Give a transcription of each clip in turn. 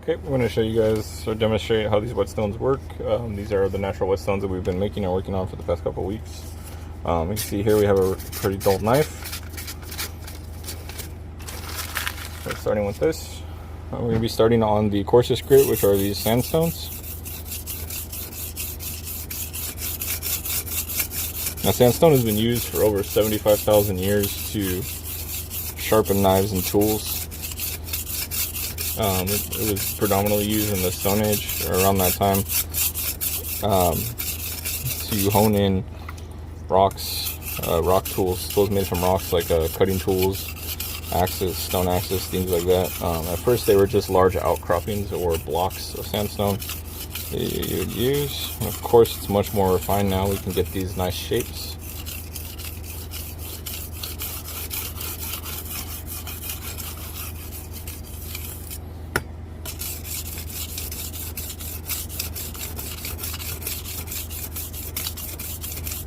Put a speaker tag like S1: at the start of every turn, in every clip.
S1: Okay, I'm going to show you guys or demonstrate how these whetstones work. These are the natural whetstones that we've been making and working on for the past couple weeks. You can see here we have a pretty dull knife. So starting with this, we're going to be starting on the coarsest grit, which are these sandstones. Now, sandstone has been used for over 75,000 years to sharpen knives and tools. It was predominantly used in the Stone Age, or around that time, to hone in rocks, rock tools made from rocks, like cutting tools, axes, stone axes, things like that. At first they were just large outcroppings or blocks of sandstone that you would use. And of course it's much more refined now. We can get these nice shapes.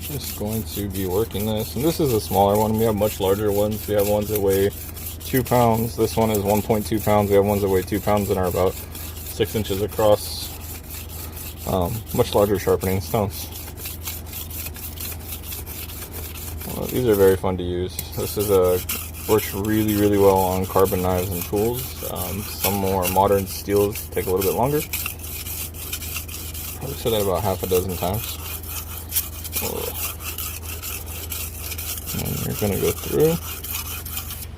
S1: Just going to be working this, and this is a smaller one. We have much larger ones. We have ones that weigh 2 pounds. This one is 1.2 pounds. We have ones that weigh 2 pounds and are about 6 inches across. Much larger sharpening stones. Well, these are very fun to use. This is works really well on carbon knives and tools. Some more modern steels take a little bit longer. Probably said that about half a dozen times. And you're going to go through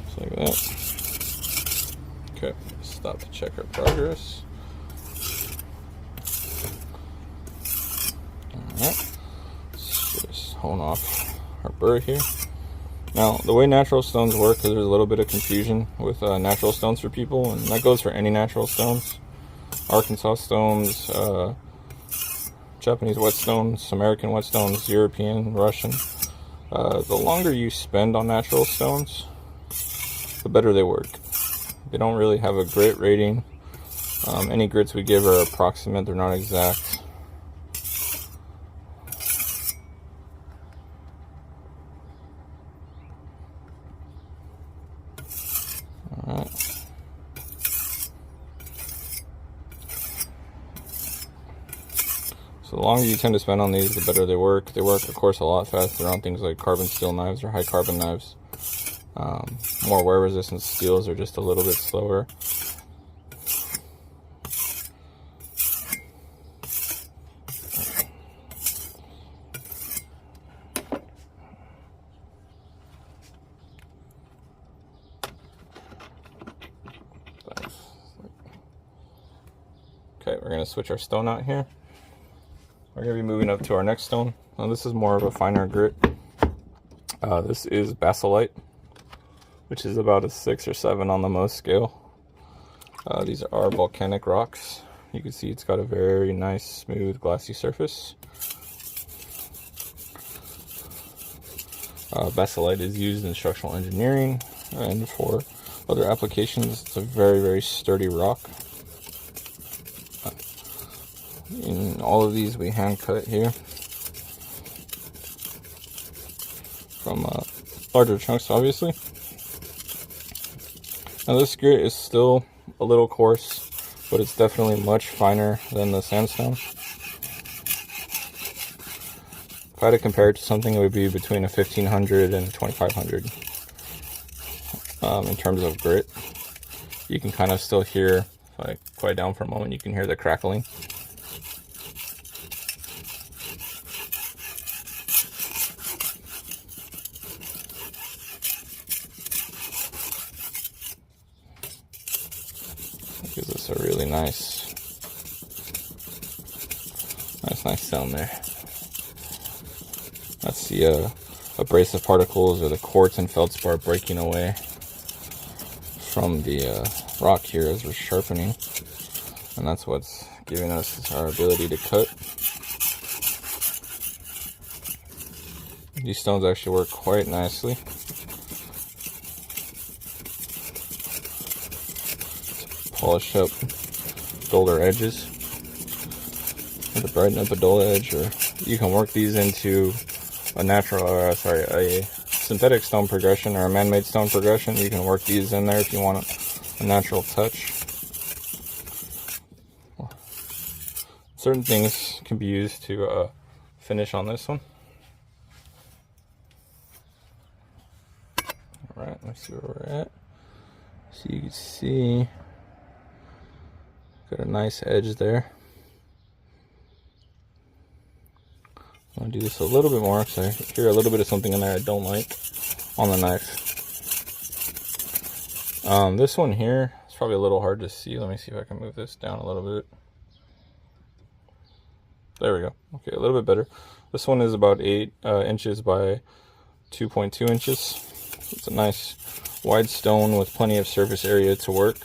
S1: just like that. Okay, stop to check our progress. Alright, let's just hone off our burr here. Now, the way natural stones work, because there's a little bit of confusion with natural stones for people, and that goes for any natural stones. Arkansas stones, Japanese whetstones, American whetstones, European, Russian. The longer you spend on natural stones, the better they work. They don't really have a grit rating. Any grits we give are approximate, they're not exact. Alright. So the longer you tend to spend on these, the better they work. They work, of course, a lot faster on things like carbon steel knives or high carbon knives. More wear resistant steels are just a little bit slower. Okay, we're going to switch our stone out here. We're going to be moving up to our next stone. Now, this is more of a finer grit. This is Basalite, which is about a 6 or 7 on the most scale. These are volcanic rocks. You can see it's got a very nice, smooth, glassy surface. Basalite is used in structural engineering and for other applications. It's a very sturdy rock. In all of these we hand cut here from larger chunks, obviously. Now this grit is still a little coarse, but it's definitely much finer than the sandstone. If I had to compare it to something, it would be between a 1500 and 2500 in terms of grit. You can kind of still hear, if I quiet down for a moment, you can hear the crackling. Gives us a really nice sound there. That's the abrasive particles or the quartz and feldspar breaking away from the rock here as we're sharpening, and that's what's giving us our ability to cut. These stones actually work quite nicely. Polish up duller edges, or to brighten up a dull edge, or you can work these into a synthetic stone progression or a man-made stone progression. You can work these in there if you want a natural touch. certain things can be used to finish on this one. All right, let's see where we're at. So you can see, got a nice edge there. I'm gonna do this a little bit more because I hear a little bit of something in there I don't like on the knife. This one here, it's probably a little hard to see. Let me see if I can move this down a little bit. There we go. Okay, a little bit better. This one is about 8 inches by 2.2 inches. It's a nice wide stone with plenty of surface area to work.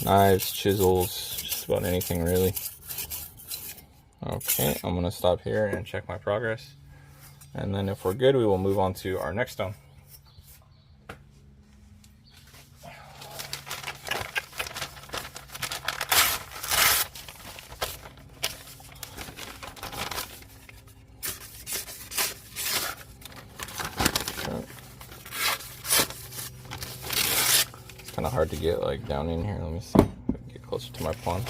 S1: Knives, chisels, just about anything really. Okay, I'm gonna stop here and check my progress. And then if we're good, we will move on to our next stone. It's kind of hard to get like down in here. Let me see if I can get closer to my pond.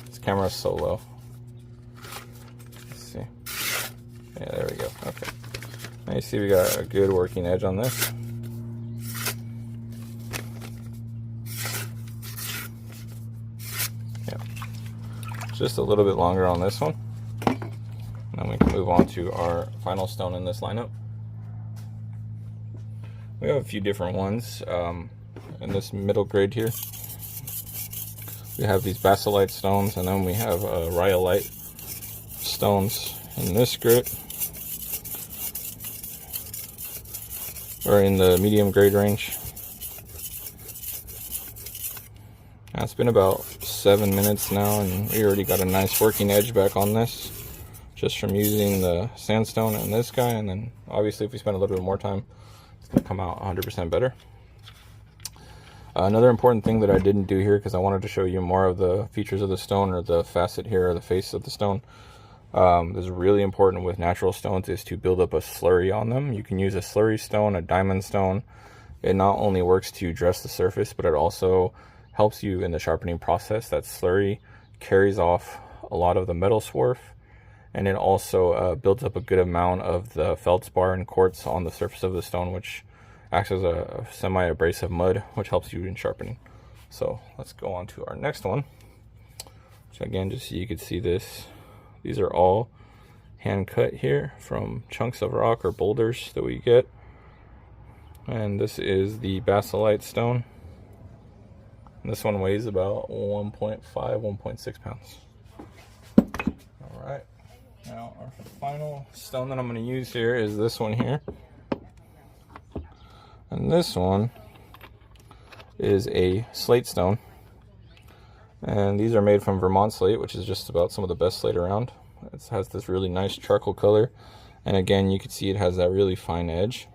S1: This camera is so low. Let's see. Yeah, there we go. Okay. Now you see we got a good working edge on this. Yeah. Just a little bit longer on this one. And then we can move on to our final stone in this lineup. We have a few different ones in this middle grade here. We have these Basalite stones, and then we have Rhyolite stones in this grit. We're in the medium grade range. Now it's been about 7 minutes now, and we already got a nice working edge back on this, just from using the sandstone and this guy. And then obviously if we spend a little bit more time, it's going to come out 100% better. Another important thing that I didn't do here, because I wanted to show you more of the features of the stone, or the facet here, or the face of the stone. This is really important with natural stones, is to build up a slurry on them. You can use a slurry stone, a diamond stone. It not only works to dress the surface, but it also helps you in the sharpening process. That slurry carries off a lot of the metal swarf, and it also builds up a good amount of the feldspar and quartz on the surface of the stone, which acts as a semi-abrasive mud, which helps you in sharpening. So let's go on to our next one. So again, just so you can see this, these are all hand cut here from chunks of rock or boulders that we get. And this is the Basalite stone. And this one weighs about 1.5, 1.6 pounds. All right. Now our final stone that I'm going to use here is this one here. And this one is a slate stone. And these are made from Vermont slate, which is just about some of the best slate around. It has this really nice charcoal color. And again, you can see it has that really fine edge.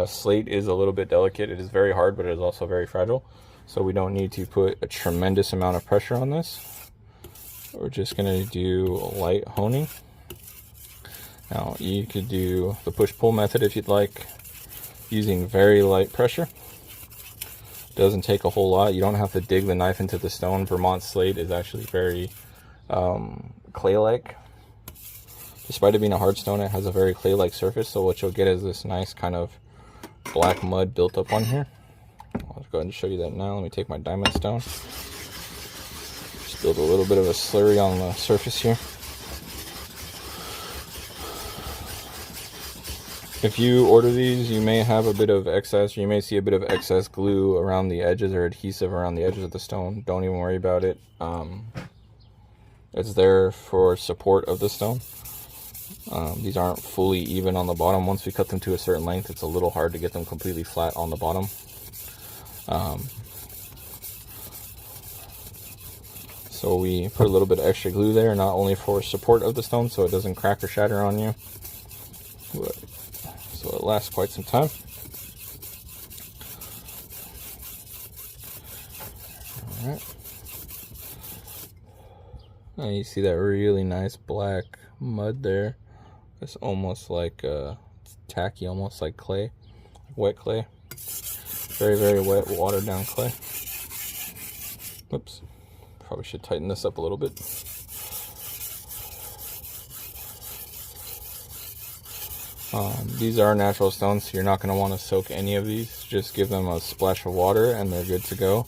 S1: Slate is a little bit delicate. It is very hard, but it is also very fragile. So we don't need to put a tremendous amount of pressure on this. We're just going to do light honing. Now, you could do the push-pull method if you'd like, using very light pressure. It doesn't take a whole lot. You don't have to dig the knife into the stone. Vermont slate is actually very clay-like. Despite it being a hard stone, it has a very clay-like surface, so what you'll get is this nice kind of black mud built up on here. I'll go ahead and show you that now. Let me take my diamond stone. Just build a little bit of a slurry on the surface here. If you order these, you may have a bit of excess, or you may see a bit of excess glue around the edges, or adhesive around the edges of the stone. Don't even worry about it. It's there for support of the stone. These aren't fully even on the bottom. Once we cut them to a certain length, it's a little hard to get them completely flat on the bottom. So we put a little bit of extra glue there, not only for support of the stone so it doesn't crack or shatter on you, but so it lasts quite some time. Alright. And you see that really nice black mud there. It's almost like it's tacky, almost like clay, wet clay. Very, very wet, watered down clay. Oops. Probably should tighten this up a little bit. These are natural stones, so you're not going to want to soak any of these. Just give them a splash of water and they're good to go.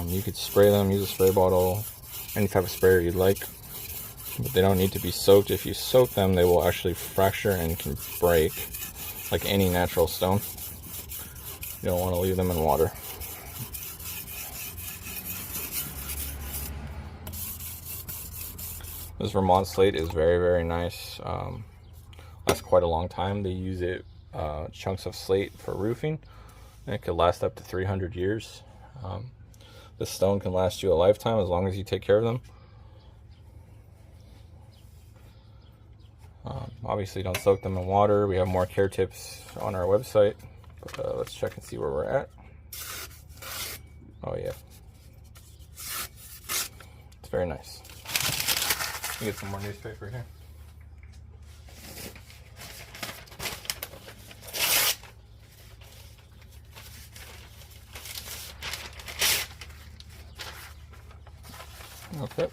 S1: You could spray them, use a spray bottle, any type of sprayer you'd like, but they don't need to be soaked. If you soak them, they will actually fracture and can break like any natural stone. You don't want to leave them in water. This Vermont slate is very, very nice. Lasts quite a long time. They use it, chunks of slate for roofing, and it could last up to 300 years. This stone can last you a lifetime as long as you take care of them. Obviously, don't soak them in water. We have more care tips on our website. But, let's check and see where we're at. Oh yeah, it's very nice. Let me get some more newspaper here. Okay.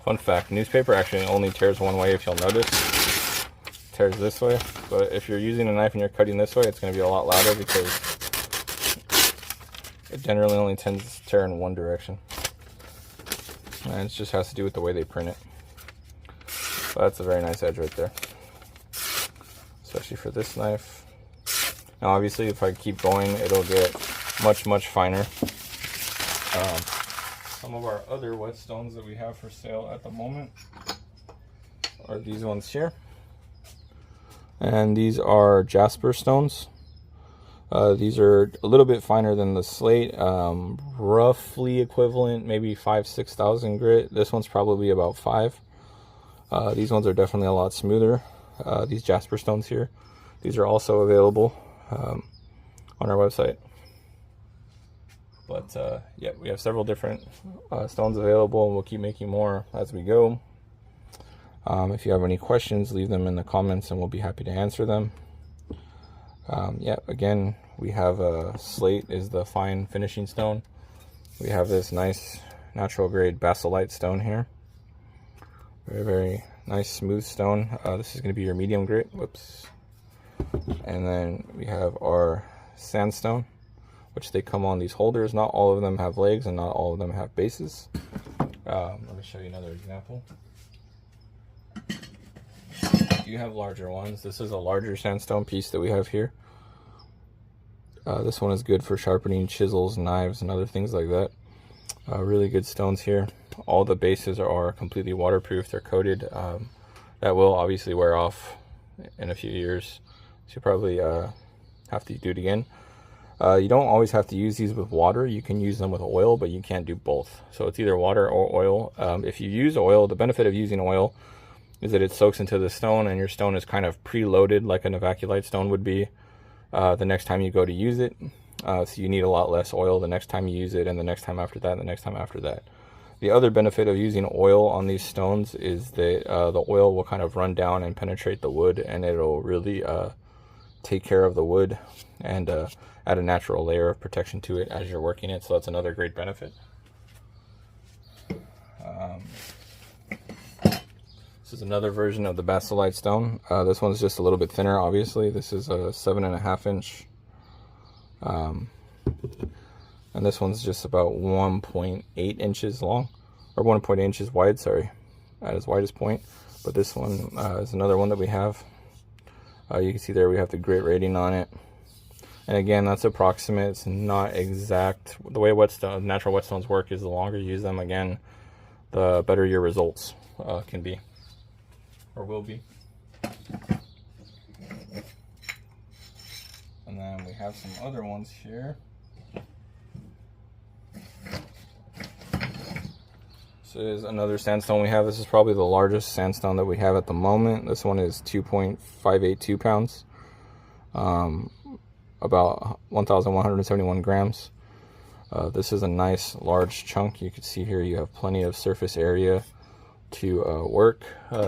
S1: Fun fact, newspaper actually only tears one way, if you'll notice. It tears this way, but if you're using a knife and you're cutting this way, it's going to be a lot louder because it generally only tends to tear in one direction. And it just has to do with the way they print it. But that's a very nice edge right there, especially for this knife. Now obviously if I keep going, it'll get much, much finer. Some of our other whetstones that we have for sale at the moment are these ones here. And these are Jasper stones. These are a little bit finer than the slate, roughly equivalent, maybe 5,000-6,000 grit. This one's probably about 5. These ones are definitely a lot smoother. These Jasper stones here, these are also available on our website. But yeah, we have several different stones available, and we'll keep making more as we go. If you have any questions, leave them in the comments and we'll be happy to answer them. Yeah, again, we have slate is the fine finishing stone. We have this nice natural grade basalite stone here. Very, very nice smooth stone. This is going to be your medium grit. Whoops. And then we have our sandstone, which they come on these holders. Not all of them have legs and not all of them have bases. Let me show you another example. You have larger ones. This is a larger sandstone piece that we have here. This one is good for sharpening chisels, knives, and other things like that. Really good stones here. All the bases are completely waterproof. They're coated. That will obviously wear off in a few years, so you probably have to do it again. You don't always have to use these with water. You can use them with oil, but you can't do both. So it's either water or oil. If you use oil, the benefit of using oil is that it soaks into the stone, and your stone is kind of preloaded like an evaculite stone would be the next time you go to use it. So you need a lot less oil the next time you use it, and the next time after that, and the next time after that. The other benefit of using oil on these stones is that the oil will kind of run down and penetrate the wood, and it'll really take care of the wood and add a natural layer of protection to it as you're working it. So that's another great benefit. This is another version of the Basalite stone. This one's just a little bit thinner, obviously. This is a 7.5 inch. And this one's just about 1.8 inches long, or 1.8 inches wide, sorry, at its widest point. But this one is another one that we have. You can see there we have the grit rating on it. And again, that's approximate. It's not exact. The way natural whetstones work is the longer you use them, again, the better your results can be, or will be. And then we have some other ones here. This is another sandstone we have. This is probably the largest sandstone that we have at the moment. This one is 2.582 pounds. About 1,171 grams. This is a nice large chunk. You can see here you have plenty of surface area to work.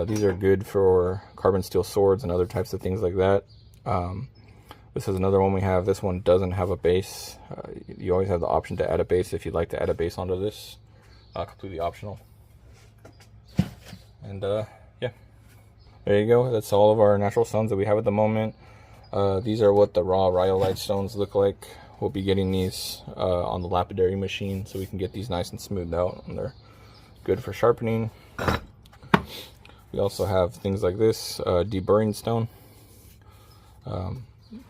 S1: These are good for carbon steel swords and other types of things like that. This is another one we have. This one doesn't have a base. You always have the option to add a base if you'd like to add a base onto this. Completely optional. And yeah, there you go. That's all of our natural stones that we have at the moment. These are what the raw Rhyolite stones look like. We'll be getting these on the lapidary machine so we can get these nice and smoothed out, and they're good for sharpening. We also have things like this, deburring stone.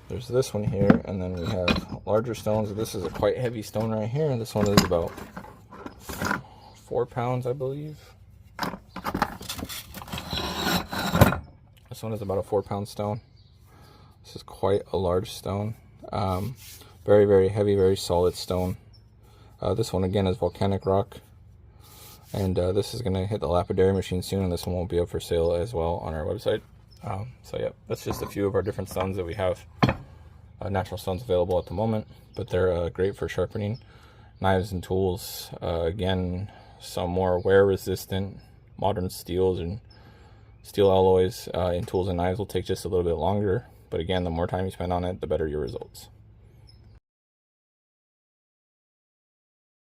S1: There's this one here, and then we have larger stones. This is a quite heavy stone right here. This one is about 4 pounds, I believe. This one is about a 4-pound stone. This is quite a large stone. Very, very heavy, very solid stone. This one again is volcanic rock. And this is going to hit the lapidary machine soon, and this one won't be up for sale as well on our website. So yeah, that's just a few of our different stones that we have. Natural stones available at the moment, but they're great for sharpening knives and tools. Again, some more wear resistant modern steels and steel alloys in tools and knives will take just a little bit longer, but again, the more time you spend on it, the better your results.